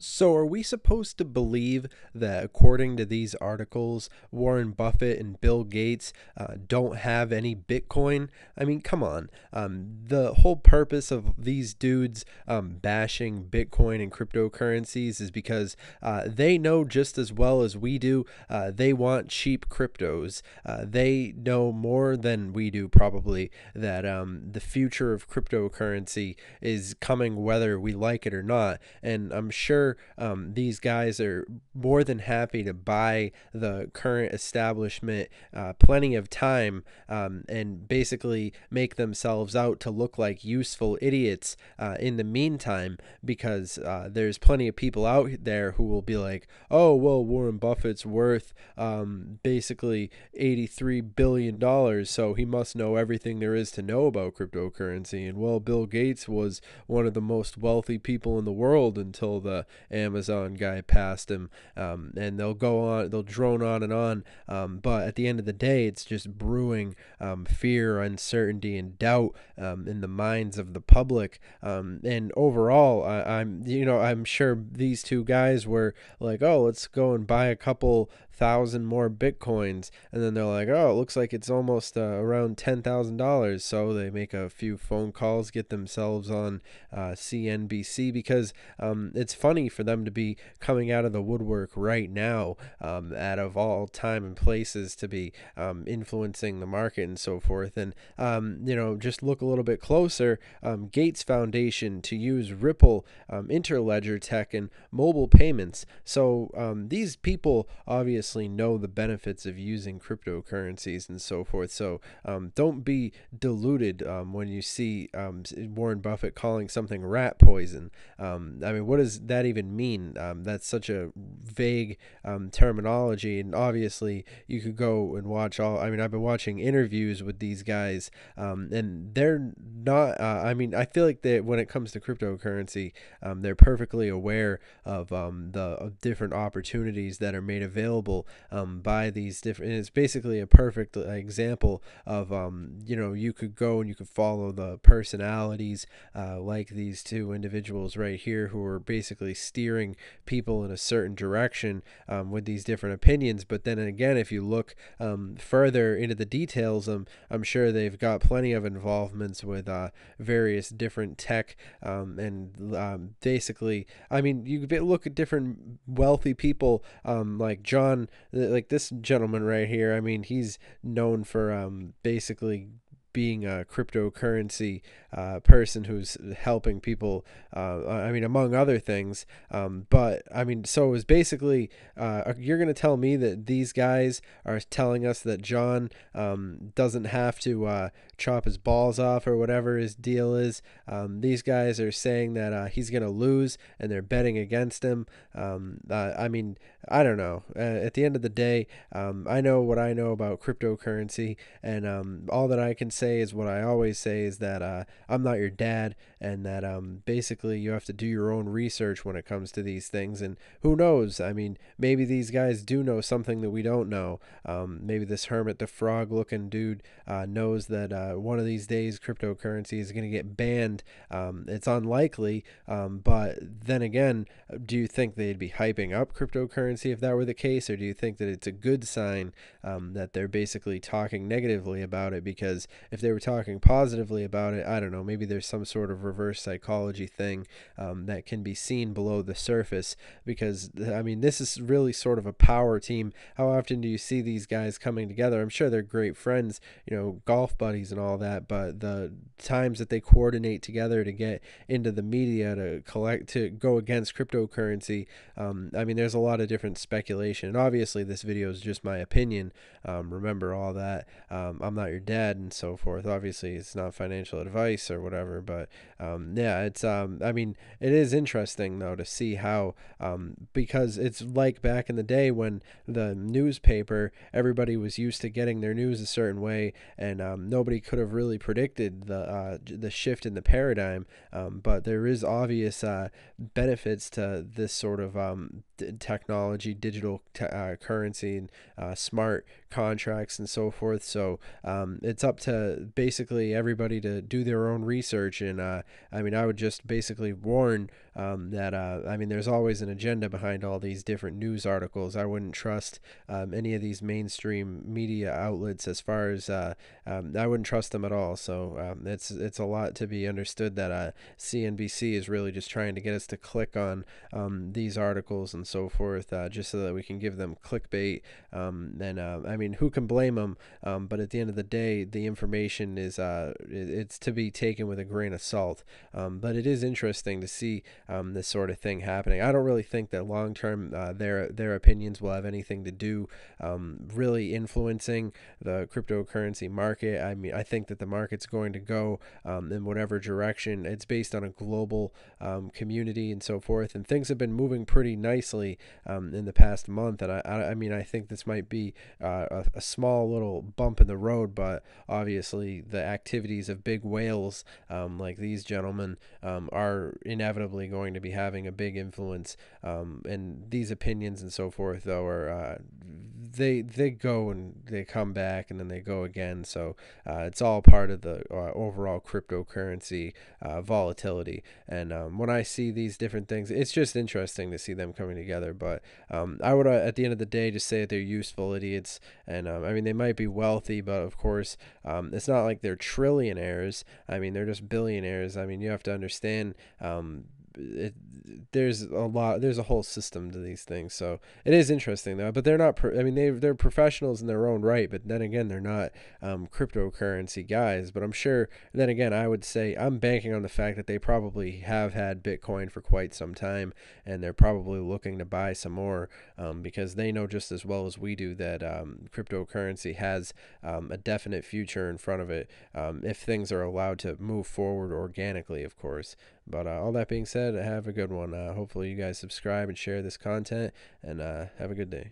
So, are we supposed to believe that, according to these articles, Warren Buffett and Bill Gates don't have any Bitcoin? I mean, come on. The whole purpose of these dudes bashing Bitcoin and cryptocurrencies is because they know just as well as we do. They want cheap cryptos. They know more than we do, probably, that the future of cryptocurrency is coming whether we like it or not. And I'm sure these guys are more than happy to buy the current establishment plenty of time, and basically make themselves out to look like useful idiots in the meantime, because there's plenty of people out there who will be like, oh, well, Warren Buffett's worth basically $83 billion, so he must know everything there is to know about cryptocurrency. And, well, Bill Gates was one of the most wealthy people in the world until the Amazon guy passed him. And they'll go on, they'll drone on and on. But at the end of the day, it's just brewing fear, uncertainty, and doubt in the minds of the public. And overall, I'm sure these two guys were like, oh, let's go and buy a couple thousand more bitcoins, and then they're like, oh, it looks like it's almost around $10,000, so they make a few phone calls, get themselves on CNBC, because it's funny for them to be coming out of the woodwork right now, out of all time and places, to be influencing the market and so forth. And just look a little bit closer. Gates Foundation to use Ripple, Interledger Tech, and mobile payments. So these people obviously know the benefits of using cryptocurrencies and so forth. So don't be deluded when you see Warren Buffett calling something rat poison. I mean, what does that even mean? That's such a vague terminology, and obviously you could go and watch all. I mean, I've been watching interviews with these guys, and they're not. I mean, I feel like that when it comes to cryptocurrency, they're perfectly aware of the different opportunities that are made available by these different. And it's basically a perfect example of you could go and you could follow the personalities like these two individuals right here, who are basically steering people in a certain direction with these different opinions. But then again, if you look further into the details, I'm sure they've got plenty of involvements with various different tech, and basically, I mean, you look at different wealthy people, like John, like this gentleman right here. I mean, he's known for basically being a cryptocurrency person who's helping people, I mean, among other things. But I mean, so it was basically, you're going to tell me that these guys are telling us that John doesn't have to chop his balls off or whatever his deal is. These guys are saying that he's going to lose, and they're betting against him. I mean, I don't know. At the end of the day, I know what I know about cryptocurrency, and all that I can say is what I always say, is that I'm not your dad, and that basically you have to do your own research when it comes to these things. And who knows? I mean, maybe these guys do know something that we don't know. Maybe this Hermit the Frog looking dude knows that one of these days cryptocurrency is going to get banned. It's unlikely, but then again, do you think they'd be hyping up cryptocurrency if that were the case, or do you think that it's a good sign that they're basically talking negatively about it? Because if they were talking positively about it, I don't know, maybe there's some sort of reverse psychology thing that can be seen below the surface. Because I mean, this is really sort of a power team. How often do you see these guys coming together? I'm sure they're great friends, golf buddies and all that, but the times that they coordinate together to get into the media to go against cryptocurrency, I mean, there's a lot of different speculation. And obviously this video is just my opinion. Remember all that. I'm not your dad and so forth. Obviously it's not financial advice or whatever, but yeah, it's I mean, it is interesting though to see how, because it's like back in the day when the newspaper, everybody was used to getting their news a certain way, and nobody could have really predicted the shift in the paradigm. But there is obvious benefits to this sort of technology, digital currency, and smart contracts and so forth. So it's up to basically everybody to do their own research. And I mean, I would just basically warn that I mean, there's always an agenda behind all these different news articles. I wouldn't trust any of these mainstream media outlets as far as I wouldn't trust them at all. So it's a lot to be understood that CNBC is really just trying to get us to click on these articles and so forth, just so that we can give them clickbait. And I mean, who can blame them? But at the end of the day, the information is it's to be taken with a grain of salt. But it is interesting to see this sort of thing happening. I don't really think that long term their opinions will have anything to do really influencing the cryptocurrency market. I mean, I think that the market's going to go in whatever direction. It's based on a global community and so forth, and things have been moving pretty nicely in the past month. And I mean, I think this might be a small little bump in the road, but obviously the activities of big whales like these gentlemen are inevitably going to be having a big influence. And these opinions and so forth, though, are they go and they come back and then they go again. So it's all part of the overall cryptocurrency volatility. And when I see these different things, it's just interesting to see them coming together. But I would, at the end of the day, just say that they're useful idiots. And I mean, they might be wealthy, but of course, it's not like they're trillionaires. I mean, they're just billionaires. I mean, you have to understand. There's a whole system to these things, so it is interesting though. But they're not I mean, they're professionals in their own right, but then again, they're not cryptocurrency guys. But I'm sure, then again, I would say I'm banking on the fact that they probably have had Bitcoin for quite some time, and they're probably looking to buy some more, because they know just as well as we do that cryptocurrency has a definite future in front of it, if things are allowed to move forward organically, of course. But all that being said, have a good one. Hopefully you guys subscribe and share this content, and have a good day.